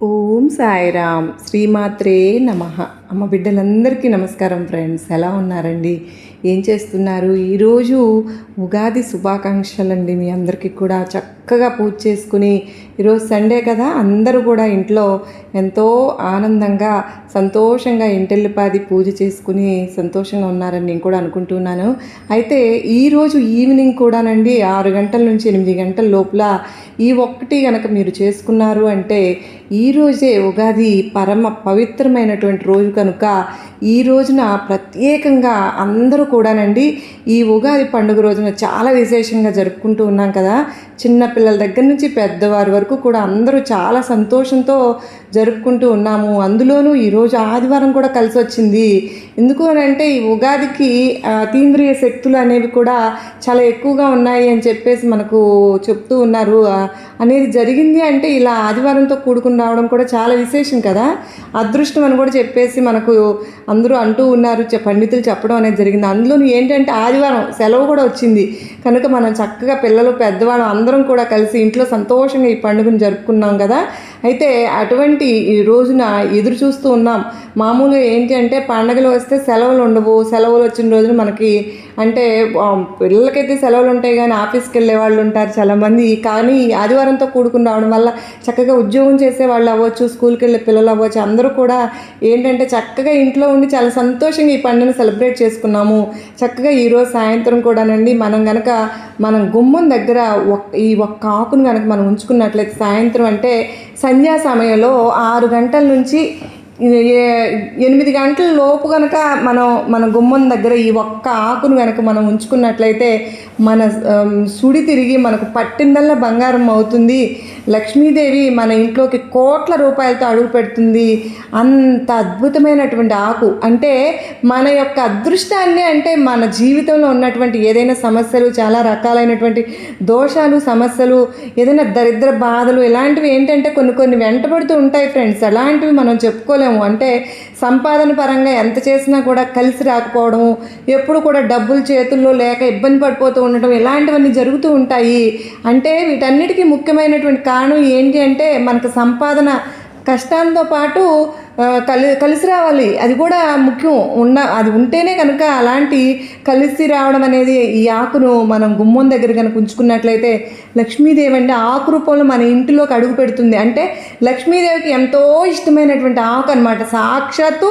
ఓం సాయిరామ్ శ్రీమాత్రే నమః. అమ్మ బిడ్డలందరికీ నమస్కారం ఫ్రెండ్స్. ఎలా ఉన్నారండి? ఏం చేస్తున్నారు? ఈరోజు ఉగాది శుభాకాంక్షలండి మీ అందరికీ కూడా. చక్కగా పూజ చేసుకుని, ఈరోజు సండే కదా, అందరూ కూడా ఇంట్లో ఎంతో ఆనందంగా సంతోషంగా ఇంటిల్లిపాది పూజ చేసుకుని సంతోషంగా ఉన్నారని నేను కూడా అనుకుంటున్నాను. అయితే ఈరోజు ఈవినింగ్ కూడానండి 6 గంటల నుంచి 8 గంటల లోపల ఈ ఒక్కటి కనుక మీరు చేసుకున్నారు అంటే ఈరోజే ఉగాది పరమ పవిత్రమైనటువంటి రోజు కనుక ఈ రోజున ప్రత్యేకంగా అందరూ కూడానండి ఈ ఉగాది పండుగ రోజున చాలా విశేషంగా జరుపుకుంటూ ఉన్నాం కదా. చిన్నపిల్లల దగ్గర నుంచి పెద్దవారి వరకు కూడా అందరూ చాలా సంతోషంతో జరుపుకుంటూ ఉన్నాము. అందులోనూ ఈరోజు ఆదివారం కూడా కలిసి వచ్చింది. ఎందుకు అని అంటే ఈ ఉగాదికి అతీంద్రియ శక్తులు అనేవి కూడా చాలా ఎక్కువగా ఉన్నాయి అని చెప్పేసి మనకు చెప్తూ ఉన్నారు. అనేది జరిగింది అంటే ఇలా ఆదివారంతో కూడుకుని రావడం కూడా చాలా విశేషం కదా, అదృష్టం అని కూడా చెప్పేసి మనకు అందరూ అంటూ ఉన్నారు, పండితులు చెప్పడం అనేది జరిగింది. అందులోనూ ఏంటంటే ఆదివారం సెలవు కూడా వచ్చింది కనుక మనం చక్కగా పిల్లలు పెద్దవాళ్ళు అందరం కూడా కలిసి ఇంట్లో సంతోషంగా ఈ పండుగను జరుపుకున్నాం కదా. అయితే అటువంటి ఈ రోజున ఎదురు చూస్తూ ఉన్నాం. మామూలుగా ఏంటి అంటే పండుగలు వస్తే సెలవులు ఉండవు. సెలవులు వచ్చిన రోజున మనకి అంటే పిల్లలకైతే సెలవులు ఉంటాయి కానీ ఆఫీస్కి వెళ్ళే వాళ్ళు ఉంటారు చాలామంది. కానీ ఆదివారంతో కూడుకుని రావడం వల్ల చక్కగా ఉద్యోగం చేసే వాళ్ళు అవ్వచ్చు, స్కూల్కి వెళ్ళే పిల్లలు అవ్వచ్చు, అందరూ కూడా ఏంటంటే చక్కగా ఇంట్లో ఉండి చాలా సంతోషంగా ఈ పండుగను సెలబ్రేట్ చేసుకున్నాము. చక్కగా ఈరోజు సాయంత్రం కూడానండి మనం గుమ్మం దగ్గర ఈ ఒక్క ఆకును కనుక మనం ఉంచుకున్నట్లయితే సాయంత్రం అంటే సంధ్యా సమయంలో 6 గంటల నుంచి 8 గంటల లోపు కనుక మన గుమ్మం దగ్గర ఈ ఒక్క ఆకును కనుక మనం ఉంచుకున్నట్లయితే మన సుడి తిరిగి మనకు పట్టిందల్లా బంగారం అవుతుంది. లక్ష్మీదేవి మన ఇంట్లోకి కోట్ల రూపాయలతో అడుగు పెడుతుంది. అంత అద్భుతమైనటువంటి ఆకు అంటే మన యొక్క అదృష్టాన్ని, అంటే మన జీవితంలో ఉన్నటువంటి ఏదైనా సమస్యలు, చాలా రకాలైనటువంటి దోషాలు, సమస్యలు, ఏదైనా దరిద్ర బాధలు ఇలాంటివి ఏంటంటే కొన్ని వెంటబడుతూ ఉంటాయి ఫ్రెండ్స్. అలాంటివి మనం చెప్పుకోలేము. అంటే సంపాదన పరంగా ఎంత చేసినా కూడా కలిసి రాకపోవడం, ఎప్పుడు కూడా డబ్బులు చేతుల్లో లేక ఇబ్బంది పడిపోతూ ఉండటం, ఇలాంటివన్నీ జరుగుతూ ఉంటాయి. అంటే వీటన్నిటికీ ముఖ్యమైనటువంటి కారణం ఏంటి అంటే మనకు సంపాదన కష్టాలతో పాటు కలిసి రావాలి. అది కూడా ముఖ్యం. అది ఉంటేనే కనుక అలాంటి కలిసి రావడం అనేది ఈ ఆకును మనం గుమ్మం దగ్గర కనుక ఉంచుకున్నట్లయితే లక్ష్మీదేవి అంటే ఆకు రూపంలో మన ఇంటిలోకి అడుగు పెడుతుంది. అంటే లక్ష్మీదేవికి ఎంతో ఇష్టమైనటువంటి ఆకు అనమాట. సాక్షాత్తు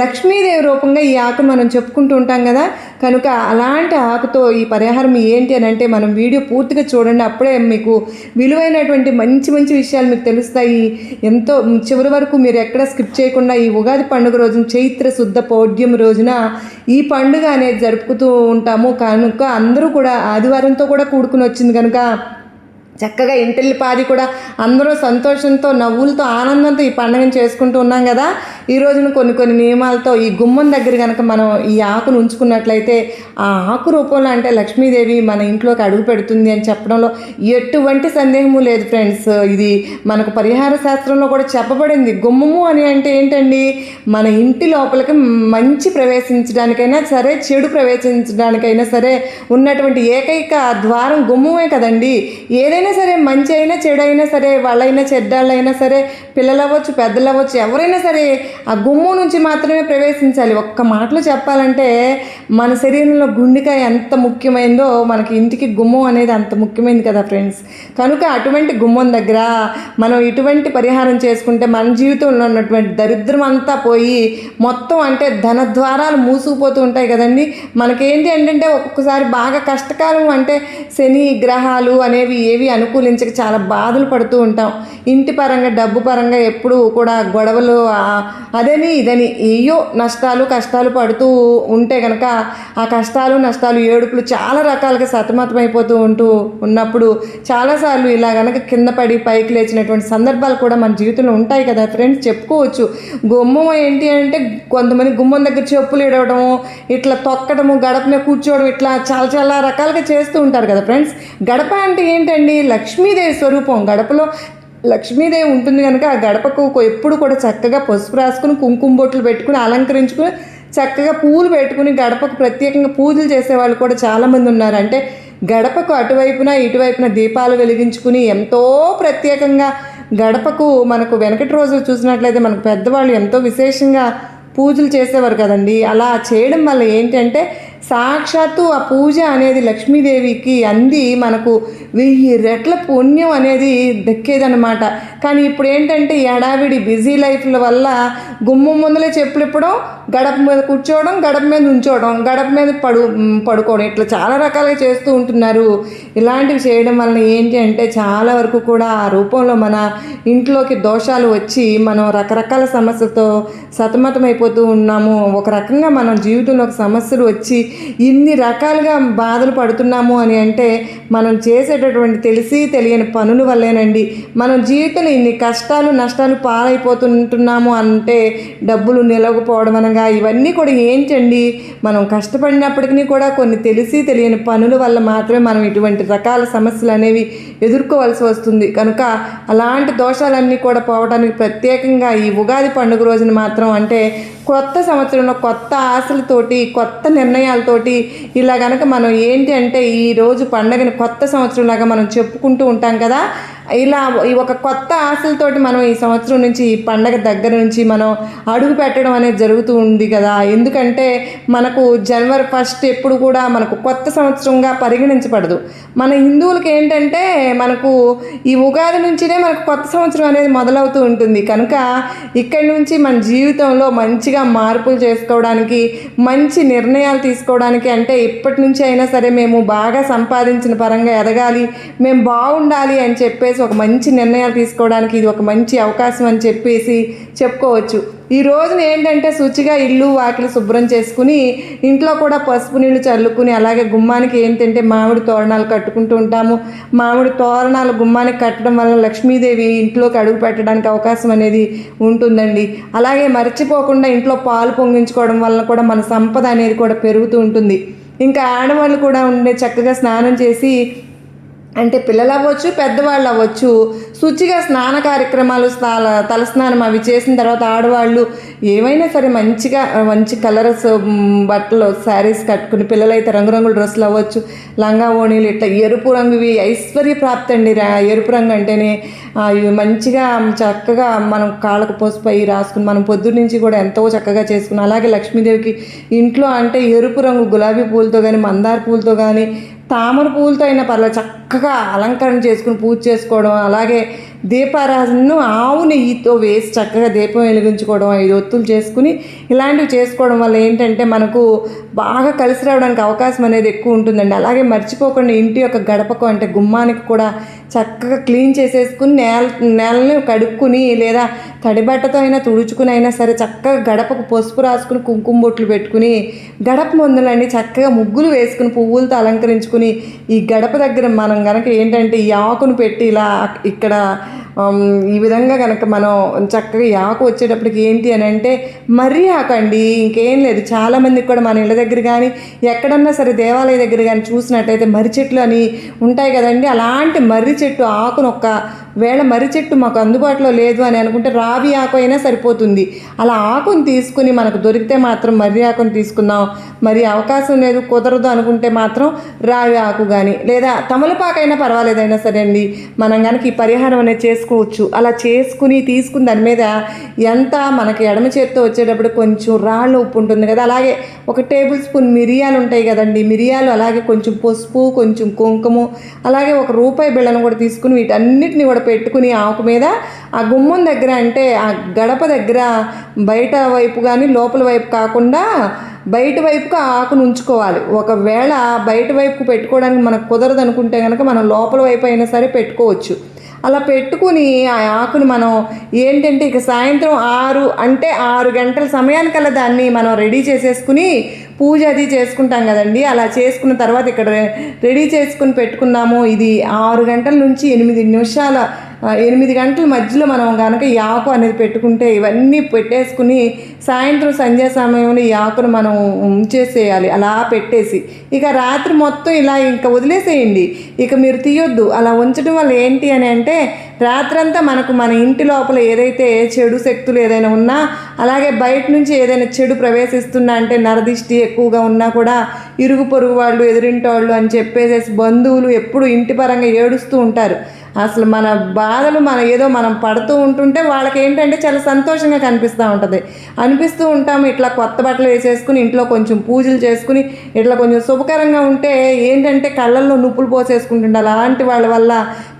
లక్ష్మీదేవి రూపంగా ఈ ఆకును మనం చెప్పుకుంటూ ఉంటాం కదా. కనుక అలాంటి ఆకుతో ఈ పరిహారం ఏంటి అని అంటే మనం వీడియో పూర్తిగా చూడండి. అప్పుడే మీకు విలువైనటువంటి మంచి మంచి విషయాలు మీకు తెలుస్తాయి. ఎంతో చివరి వరకు మీరు ఎక్కడ స్కిప్ చేయకుండా ఈ ఉగాది పండుగ రోజున చైత్ర శుద్ధ పౌడ్యం రోజున ఈ పండుగ అనేది జరుపుతూ ఉంటాము. కనుక అందరూ కూడా ఆదివారంతో కూడా కూడుకుని వచ్చింది కనుక చక్కగా ఇంటిల్లిపాది కూడా అందరూ సంతోషంతో, నవ్వులతో, ఆనందంతో ఈ పండుగను చేసుకుంటూ ఉన్నాం కదా. ఈ రోజున కొన్ని నియమాలతో ఈ గుమ్మం దగ్గర కనుక మనం ఈ ఆకును ఉంచుకున్నట్లయితే ఆ ఆకు రూపంలో అంటే లక్ష్మీదేవి మన ఇంట్లోకి అడుగు పెడుతుంది అని చెప్పడంలో ఎటువంటి సందేహము లేదు ఫ్రెండ్స్. ఇది మనకు పరిహార శాస్త్రంలో కూడా చెప్పబడింది. గుమ్మము అని అంటే ఏంటండి, మన ఇంటి లోపలికి మంచి ప్రవేశించడానికైనా సరే, చెడు ప్రవేశించడానికైనా సరే ఉన్నటువంటి ఏకైక ద్వారం గుమ్మమే కదండి. ఏదైనా సరే, మంచి అయినా చెడు అయినా సరే, వాళ్ళైనా చెడ్డాళ్ళైనా సరే, పిల్లలు అవ్వచ్చు, పెద్దలు అవ్వచ్చు, ఎవరైనా సరే ఆ గుమ్మం నుంచి మాత్రమే ప్రవేశించాలి. ఒక్క మాటలో చెప్పాలంటే మన శరీరంలో గుండెకాయ ఎంత ముఖ్యమైందో మనకి ఇంటికి గుమ్మం అనేది అంత ముఖ్యమైనది కదా ఫ్రెండ్స్. కనుక అటువంటి గుమ్మం దగ్గర మనం ఇటువంటి పరిహారం చేసుకుంటే మన జీవితంలో ఉన్నటువంటి దరిద్రం అంతా పోయి మొత్తం అంటే ధన ద్వారాలు మూసుకుపోతూ ఉంటాయి కదండి. మనకేంటి అంటే ఒక్కొక్కసారి బాగా కష్టకాలం అంటే శని గ్రహాలు అనేవి ఏవి అనుకూలించక చాలా బాధలు పడుతూ ఉంటాం. ఇంటి పరంగా, డబ్బు పరంగా ఎప్పుడు కూడా గొడవలు, అదని ఇదని ఏయో నష్టాలు కష్టాలు పడుతూ ఉంటే కనుక ఆ కష్టాలు నష్టాలు ఏడుపులు చాలా రకాలుగా సతమతమైపోతూ ఉన్నప్పుడు చాలాసార్లు ఇలా కనుక కింద పడి పైకి లేచినటువంటి సందర్భాలు కూడా మన జీవితంలో ఉంటాయి కదా ఫ్రెండ్స్. చెప్పుకోవచ్చు. గుమ్మం ఏంటి అంటే కొంతమంది గుమ్మం దగ్గర చెప్పులు ఇడవడము, ఇట్లా తొక్కడము, గడప మీద కూర్చోవడం, ఇట్లా చాలా చాలా రకాలుగా చేస్తూ ఉంటారు కదా ఫ్రెండ్స్. గడప అంటే ఏంటండి, లక్ష్మీదేవి స్వరూపం. గడపలో లక్ష్మీదేవి ఉంటుంది కనుక ఆ గడపకు ఎప్పుడు కూడా చక్కగా పసుపు రాసుకుని, కుంకుమ బొట్లు పెట్టుకుని, అలంకరించుకుని, చక్కగా పూలు పెట్టుకుని గడపకు ప్రత్యేకంగా పూజలు చేసేవాళ్ళు కూడా చాలామంది ఉన్నారు. అంటే గడపకు అటువైపున ఇటువైపున దీపాలు వెలిగించుకుని ఎంతో ప్రత్యేకంగా గడపకు మనకు వెనకటి రోజులు చూసినట్లయితే మనకు పెద్దవాళ్ళు ఎంతో విశేషంగా పూజలు చేసేవారు కదండి. అలా చేయడం వల్ల ఏంటంటే సాక్షాత్తు ఆ పూజ అనేది లక్ష్మీదేవికి అంది మనకు 1000 రెట్ల పుణ్యం అనేది దక్కేదన్నమాట. కానీ ఇప్పుడు ఏంటంటే ఎడావిడి బిజీ లైఫ్ల వల్ల గుమ్మం ముందలే చెప్పులు ఇప్పడం, గడప మీద కూర్చోవడం, గడప మీద ఉంచోవడం, గడప మీద పడుకోవడం, ఇట్లా చాలా రకాలుగా చేస్తూ ఉంటున్నారు. ఇలాంటివి చేయడం వలన ఏంటి అంటే చాలా వరకు కూడా ఆ రూపంలో మన ఇంట్లోకి దోషాలు వచ్చి మనం రకరకాల సమస్యలతో సతమతమైపోతూ ఉన్నాము. ఒక రకంగా మనం జీవితంలో సమస్యలు వచ్చి ఇన్ని రకాలుగా బాధలు పడుతున్నాము అని అంటే మనం చేసేటటువంటి తెలిసి తెలియని పనుల వల్లేనండి. మనం జీవితంలో ఇన్ని కష్టాలు నష్టాలు పాలైపోతుంటున్నాము అంటే డబ్బులు నిలవకపోవడం అనగా ఇవన్నీ కూడా ఏంటండి, మనం కష్టపడినప్పటికీ కూడా కొన్ని తెలిసి తెలియని పనుల వల్ల మాత్రమే మనం ఇటువంటి రకాల సమస్యలు అనేవి ఎదుర్కోవాల్సి వస్తుంది. కనుక అలాంటి దోషాలన్నీ కూడా పోవడానికి ప్రత్యేకంగా ఈ ఉగాది పండుగ రోజున మాత్రం అంటే కొత్త సంవత్సరంలో కొత్త ఆశలతోటి కొత్త నిర్ణయాలతోటి ఇలా కనుక మనం ఏంటి అంటే ఈరోజు పండగని కొత్త సంవత్సరంలాగా మనం చెప్పుకుంటూ ఉంటాం కదా. ఇలా ఒక కొత్త ఆశలతోటి మనం ఈ సంవత్సరం నుంచి ఈ పండగ దగ్గర నుంచి మనం అడుగు పెట్టడం అనేది జరుగుతూ ఉంది కదా. ఎందుకంటే మనకు జనవరి 1 ఎప్పుడు కూడా మనకు కొత్త సంవత్సరంగా పరిగణించబడదు. మన హిందువులకి ఏంటంటే మనకు ఈ ఉగాది నుంచినే మనకు కొత్త సంవత్సరం అనేది మొదలవుతూ ఉంటుంది. కనుక ఇక్కడి నుంచి మన జీవితంలో మంచిగా మార్పులు చేసుకోవడానికి, మంచి నిర్ణయాలు తీసుకోవడానికి, అంటే ఇప్పటి నుంచి అయినా సరే మేము బాగా సంపాదించిన పరంగా ఎదగాలి, మేము బాగుండాలి అని చెప్పేసి ఒక మంచి నిర్ణయాలు తీసుకోవడానికి ఇది ఒక మంచి అవకాశం అని చెప్పేసి చెప్పుకోవచ్చు. ఈ రోజున ఏంటంటే శుచిగా ఇల్లు వాకిలి శుభ్రం చేసుకుని ఇంట్లో కూడా పసుపు నీళ్ళు చల్లుకుని అలాగే గుమ్మానికి ఏంటంటే మామిడి తోరణాలు కట్టుకుంటూ ఉంటాము. మామిడి తోరణాలు గుమ్మానికి కట్టడం వల్ల లక్ష్మీదేవి ఇంట్లోకి అడుగు పెట్టడానికి అవకాశం అనేది ఉంటుందండి. అలాగే మర్చిపోకుండా ఇంట్లో పాలు పొంగించుకోవడం వల్ల కూడా మన సంపద అనేది కూడా పెరుగుతూ ఉంటుంది. ఇంకా ఆడవాళ్ళు కూడా ఉండే చక్కగా స్నానం చేసి, అంటే పిల్లలు అవ్వచ్చు పెద్దవాళ్ళు అవ్వచ్చు, శుచిగా స్నాన కార్యక్రమాలు తలస్నానం అవి చేసిన తర్వాత ఆడవాళ్ళు ఏమైనా సరే మంచిగా మంచి కలర్స్ బట్టలు శారీస్ కట్టుకుని, పిల్లలైతే రంగురంగుల డ్రెస్సులు అవ్వచ్చు, లంగా ఓణీలు ఇట్లా ఎరుపు రంగువి ఐశ్వర్య ప్రాప్తి అండి. ఎరుపు రంగు అంటేనే ఇవి మంచిగా చక్కగా మనం కాళ్ళకు పసుపు అవి రాసుకుని మనం పొద్దున్న నుంచి కూడా ఎంతో చక్కగా చేసుకున్నాం. అలాగే లక్ష్మీదేవికి ఇంట్లో అంటే ఎరుపు రంగు గులాబీ పూలతో కానీ మందార పూలతో కానీ తామర పూలతో అయినా పర్లేదు చక్కగా అలంకరణ చేసుకుని పూజ చేసుకోవడం, అలాగే దీపారాధనను ఆవు నెయ్యితో వేసి చక్కగా దీపం వెలిగించుకోవడం, 5 ఒత్తులు చేసుకుని ఇలాంటివి చేసుకోవడం వల్ల ఏంటంటే మనకు బాగా కలిసి రావడానికి అవకాశం అనేది ఎక్కువ ఉంటుందండి. అలాగే మర్చిపోకుండా ఇంటి యొక్క గడపకు అంటే గుమ్మానికి కూడా చక్కగా క్లీన్ చేసేసుకుని నేలని కడుక్కుని లేదా తడిబట్టతో అయినా తుడుచుకుని అయినా సరే చక్కగా గడపకు పసుపు రాసుకుని కుంకుమ బొట్లు పెట్టుకుని గడప ముందులన్నీ చక్కగా ముగ్గులు వేసుకుని పువ్వులతో అలంకరించుకుని ఈ గడప దగ్గర మనం కనుక ఏంటంటే ఈ ఆకును పెట్టి ఇలా ఇక్కడ ఈ విధంగా కనుక మనం చక్కగా ఈ ఆకు వచ్చేటప్పటికి ఏంటి అని అంటే మర్రి ఆకు అండి, ఇంకేం లేదు. చాలామందికి కూడా మన ఇళ్ళ దగ్గర కానీ ఎక్కడన్నా సరే దేవాలయ దగ్గర కానీ చూసినట్టయితే మర్రి చెట్లు అని ఉంటాయి కదండి. అలాంటి మర్రి చెట్టు ఆకును వేళ మర్రి చెట్టు మాకు అందుబాటులో లేదు అని అనుకుంటే రావి ఆకు అయినా సరిపోతుంది. అలా ఆకును తీసుకుని మనకు దొరికితే మాత్రం మర్రి ఆకును తీసుకుందాం. మరి అవకాశం లేదు కుదరదు అనుకుంటే మాత్రం రావి ఆకు కానీ లేదా తమలపాకైనా పర్వాలేదైనా సరే అండి, మనం కనుక ఈ పరిహారం అనేది చేసుకోవచ్చు. అలా చేసుకుని తీసుకుని దాని మీద ఎంత మనకి ఎడమ చేత్తో వచ్చేటప్పుడు కొంచెం రాళ్ళ ఉప్పు ఉంటుంది కదా, అలాగే 1 టేబుల్ స్పూన్ మిరియాలు ఉంటాయి కదండి, మిరియాలు అలాగే కొంచెం పసుపు కొంచెం కుంకుమ అలాగే 1 రూపాయి బిళ్ళను కూడా తీసుకుని వీటన్నిటిని కూడా పెట్టుకుని ఆకు మీద ఆ గుమ్మం దగ్గర అంటే ఆ గడప దగ్గర బయట వైపు కానీ లోపల వైపు కాకుండా బయట వైపుకు ఆకును ఉంచుకోవాలి. ఒకవేళ బయట వైపుకు పెట్టుకోవడానికి మనకు కుదరదు అనుకుంటే కనుక మనం లోపల వైపు అయినా సరే పెట్టుకోవచ్చు. అలా పెట్టుకుని ఆ ఆకుని మనం ఏంటంటే ఇక సాయంత్రం 6 గంటల సమయానికల్లా దాన్ని మనం రెడీ చేసేసుకుని పూజ అది చేసుకుంటాం కదండి. అలా చేసుకున్న తర్వాత ఇక్కడ రెడీ చేసుకుని పెట్టుకున్నాము. ఇది 6 గంటల నుంచి 8 నిమిషాల 8 గంటల మధ్యలో మనం కనుక ఈ ఆకు అనేది పెట్టుకుంటే ఇవన్నీ పెట్టేసుకుని సాయంత్రం సంధ్యా సమయంలో ఈ ఆకును మనం ఉంచేసేయాలి. అలా పెట్టేసి ఇక రాత్రి మొత్తం ఇలా ఇంకా వదిలేసేయండి, ఇక మీరు తీయొద్దు. అలా ఉంచడం వల్ల ఏంటి అని అంటే రాత్రంతా మనకు మన ఇంటి లోపల ఏదైతే చెడు శక్తులు ఏదైనా ఉన్నా, అలాగే బయట నుంచి ఏదైనా చెడు ప్రవేశిస్తున్నా అంటే నరదిష్టి ఎక్కువగా ఉన్నా కూడా ఇరుగు పొరుగు వాళ్ళు, ఎదురింటి వాళ్ళు అని చెప్పేసి బంధువులు ఎప్పుడు ఇంటి పరంగా ఏడుస్తూ ఉంటారు. అసలు మన బాధలు ఏదో మనం పడుతూ ఉంటుంటే వాళ్ళకి ఏంటంటే చాలా సంతోషంగా అనిపిస్తూ ఉంటాము. ఇట్లా కొత్త బట్టలు వేసేసుకుని ఇంట్లో కొంచెం పూజలు చేసుకుని ఇట్లా కొంచెం శుభకరంగా ఉంటే ఏంటంటే కళ్ళల్లో నుప్పులు పోసేసుకుంటుండే. అలాంటి వాళ్ళ వల్ల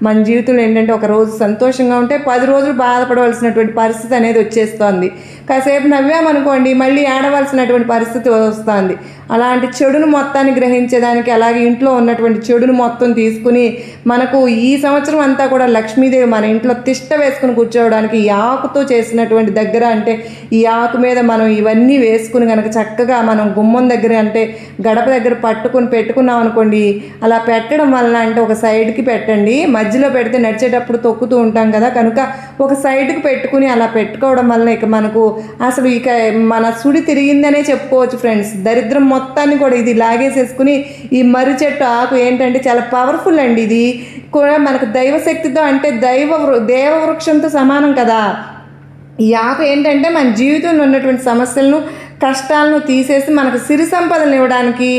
మన జీవితంలో ఏంటంటే ఒక రోజు సంతోషంగా ఉంటే 10 రోజులు బాధపడవలసినటువంటి పరిస్థితి అనేది వచ్చేస్తోంది. కాసేపు నవ్వామనుకోండి మళ్ళీ ఏడవలసినటువంటి పరిస్థితి వస్తుంది. అలాంటి చెడును మొత్తాన్ని గ్రహించేదానికి, అలాగే ఇంట్లో ఉన్నటువంటి చెడును మొత్తం తీసుకుని మనకు ఈ సంవత్సరం అంతా కూడా లక్ష్మీదేవి మన ఇంట్లో తిష్ట వేసుకుని కూర్చోవడానికి ఈ ఆకుతో చేసినటువంటి దగ్గర అంటే ఈ ఆకు మీద మనం ఇవన్నీ వేసుకుని కనుక చక్కగా మనం గుమ్మం దగ్గర అంటే గడప దగ్గర పెట్టుకున్నాం అనుకోండి. అలా పెట్టడం వలన అంటే ఒక సైడ్కి పెట్టండి, మధ్యలో పెడితే నడిచేటప్పుడు తొక్కుతూ ఉంటాం కదా, కనుక ఒక సైడ్కి పెట్టుకుని అలా పెట్టుకోవడం వలన ఇక మనకు అసలు ఇక మన సుడి తిరిగిందనే చెప్పుకోవచ్చు ఫ్రెండ్స్. దరిద్రం మొత్తాన్ని కూడా ఇది లాగేసేసుకుని ఈ మర్రి చెట్టు ఆకు ఏంటంటే చాలా పవర్ఫుల్ అండి. ఇది కూడా మనకు దైవశక్తితో అంటే దేవవృక్షంతో సమానం కదా. ఈ ఆకు ఏంటంటే మన జీవితంలో ఉన్నటువంటి సమస్యలను, కష్టాలను తీసేసి మనకు సిరి సంపదలు ఇవ్వడానికి,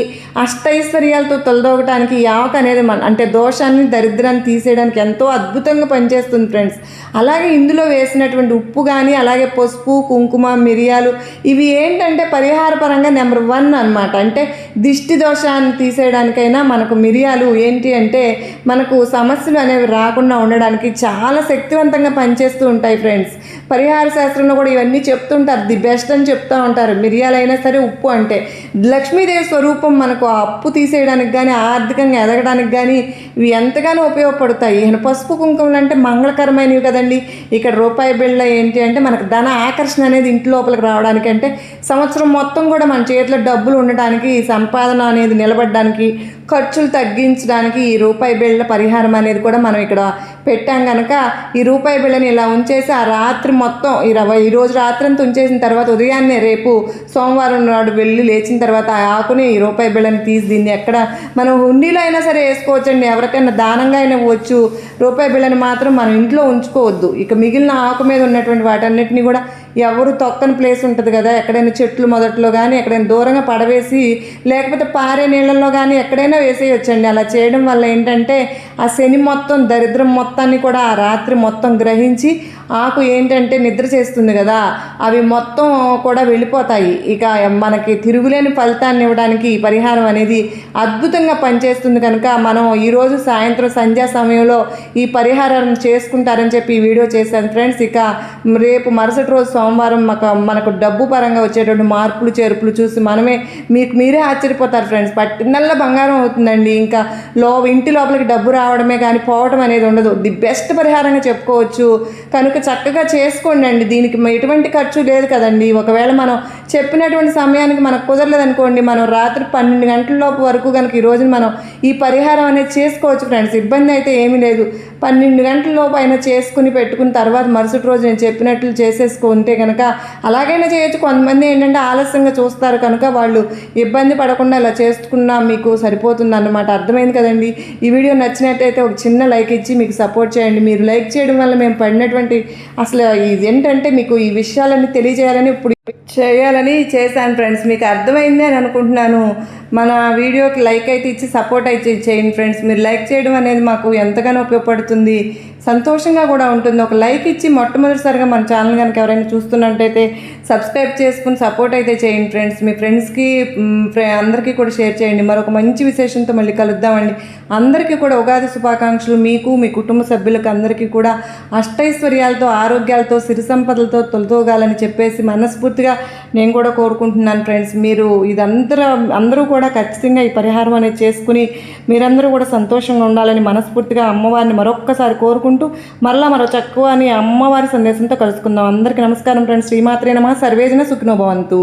అష్టైశ్వర్యాలతో తొలదొగటానికి ఈ ఆకు అనేది అంటే దోషాన్ని, దరిద్రాన్ని తీసేయడానికి ఎంతో అద్భుతంగా పనిచేస్తుంది ఫ్రెండ్స్. అలాగే ఇందులో వేసినటువంటి ఉప్పు కానీ, అలాగే పసుపు, కుంకుమ, మిరియాలు ఇవి ఏంటంటే పరిహారపరంగా నెంబర్ 1 అనమాట. అంటే దిష్టి దోషాన్ని తీసేయడానికైనా మనకు మిరియాలు ఏంటి అంటే మనకు సమస్యలు అనేవి రాకుండా ఉండడానికి చాలా శక్తివంతంగా పనిచేస్తూ ఉంటాయి ఫ్రెండ్స్. పరిహార శాస్త్రంలో కూడా ఇవన్నీ చెప్తుంటారు, ది బెస్ట్ అని చెప్తూ ఉంటారు. మిరియాలైనా సరే, ఉప్పు అంటే లక్ష్మీదేవి స్వరూపం. మనకు అప్పు తీసేయడానికి కానీ, ఆర్థికంగా ఎదగడానికి కానీ ఇవి ఎంతగానో ఉపయోగపడతాయి. పసుపు కుంకుమలు అంటే మంగళకరమైనవి కదండి. ఇక్కడ రూపాయి బిళ్ళ ఏంటి అంటే మనకు ధన ఆకర్షణ అనేది ఇంటి లోపలికి రావడానికి, అంటే సంవత్సరం మొత్తం కూడా మన చేతిలో డబ్బులు ఉండడానికి, సంపాదన అనేది నిలబడడానికి, ఖర్చులు తగ్గించడానికి ఈ రూపాయి బిళ్ళ పరిహారం అనేది కూడా మనం ఇక్కడ పెట్టాం కనుక ఈ రూపాయి బిళ్ళని ఇలా ఉంచేసి ఆ రాత్రి మొత్తం ఈ రోజు రాత్రి అంతా ఉంచేసిన తర్వాత ఉదయాన్నే రేపు సోమవారం నాడు వెళ్ళి లేచిన తర్వాత ఆ ఆకుని ఈ రూపాయి బిళ్ళని తీసి దీన్ని ఎక్కడ మనం హుండీలో అయినా సరే వేసుకోవచ్చండి, ఎవరికైనా దానంగా అయినా ఇవ్వచ్చు. రూపాయి బిళ్ళని మాత్రం మనం ఇంట్లో ఉంచుకోవద్దు. ఇక మిగిలిన ఆకు మీద ఉన్నటువంటి వాటన్నిటిని కూడా ఎవరు తొక్కని ప్లేస్ ఉంటుంది కదా, ఎక్కడైనా చెట్లు మొదట్లో కానీ ఎక్కడైనా దూరంగా పడవేసి లేకపోతే పారే నీళ్ళల్లో కానీ ఎక్కడైనా వేసేయొచ్చండి. అలా చేయడం వల్ల ఏంటంటే ఆ శని మొత్తం, దరిద్రం మొత్తాన్ని కూడా ఆ రాత్రి మొత్తం గ్రహించి ఆకు ఏంటంటే నిద్ర చేస్తుంది కదా, అవి మొత్తం కూడా వెళ్ళిపోతాయి. ఇక మనకి తిరుగులేని ఫలితాన్ని ఇవ్వడానికి ఈ పరిహారం అనేది అద్భుతంగా పనిచేస్తుంది. కనుక మనం ఈరోజు సాయంత్రం సంధ్యా సమయంలో ఈ పరిహారం చేసుకుంటారని చెప్పి ఈ వీడియో చేశాను ఫ్రెండ్స్. ఇక రేపు మరుసటి రోజు సోమవారం మనకు డబ్బు పరంగా వచ్చేటువంటి మార్పులు చేర్పులు చూసి మీరే ఆశ్చర్యపోతారు ఫ్రెండ్స్. పట్టినల్ల బంగారం అవుతుందండి. ఇంకా ఇంటి లోపలికి డబ్బు రావడమే కానీ పోవడం అనేది ఉండదు. ది బెస్ట్ పరిహారంగా చెప్పుకోవచ్చు. కనుక చక్కగా చేసుకోండి అండి. దీనికి ఎటువంటి ఖర్చు లేదు కదండి. ఒకవేళ మనం చెప్పినటువంటి సమయానికి మనకు కుదరలేదనుకోండి, మనం రాత్రి 12 గంటల లోపు వరకు కనుక ఈ రోజున మనం ఈ పరిహారం అనేది చేసుకోవచ్చు ఫ్రెండ్స్. ఇబ్బంది అయితే ఏమీ లేదు. 12 గంటల లోపు అయినా చేసుకుని పెట్టుకున్న తర్వాత మరుసటి రోజు నేను చెప్పినట్లు చేసేసుకుంటే కనుక అలాగైనా చేయొచ్చు. కొంతమంది ఏంటంటే ఆలస్యంగా చూస్తారు కనుక వాళ్ళు ఇబ్బంది పడకుండా ఇలా చేసుకున్నా మీకు సరిపోతుంది అన్నమాట. అర్థమైంది కదండి. ఈ వీడియో నచ్చినట్టయితే ఒక చిన్న లైక్ ఇచ్చి మీకు సపోర్ట్ చేయండి. మీరు లైక్ చేయడం వల్ల మేము పడినటువంటి అసలు ఇది ఏంటంటే మీకు ఈ విషయాలన్నీ తెలియజేయాలని ఇప్పుడు చేయాలని చేశాను ఫ్రెండ్స్. మీకు అర్థమైంది అని అనుకుంటున్నాను. మన వీడియోకి లైక్ అయితే ఇచ్చి సపోర్ట్ అయితే చేయండి ఫ్రెండ్స్. మీరు లైక్ చేయడం అనేది మాకు ఎంతగానో ఉపయోగపడుతుంది, సంతోషంగా కూడా ఉంటుంది. ఒక లైక్ ఇచ్చి మొట్టమొదటిసారిగా మన ఛానల్ కనుక ఎవరైనా చూస్తున్నట్టయితే సబ్స్క్రైబ్ చేసుకుని సపోర్ట్ అయితే చేయండి ఫ్రెండ్స్. మీ ఫ్రెండ్స్కి అందరికీ కూడా షేర్ చేయండి. మరొక మంచి విశేషంతో మళ్ళీ కలుద్దామండి. అందరికీ కూడా ఉగాది శుభాకాంక్షలు. మీకు, మీ కుటుంబ సభ్యులకు అందరికీ కూడా అష్టైశ్వర్యాలతో, ఆరోగ్యాలతో, సిరి సంపదలతో తొలతూగాలని చెప్పేసి మనస్ఫూర్తిగా నేను కూడా కోరుకుంటున్నాను ఫ్రెండ్స్. మీరు అందరూ కూడా ఖచ్చితంగా ఈ పరిహారం అనేది చేసుకుని మీరందరూ కూడా సంతోషంగా ఉండాలని మనస్ఫూర్తిగా అమ్మవారిని మరొక్కసారి కోరుకుంటూ మరో చక్కని అమ్మవారి సందేశంతో కలుసుకుందాం. అందరికీ నమస్కారం ఫ్రెండ్స్. శ్రీమాత్రే నమః. సర్వేజన సుఖినో భవంతు.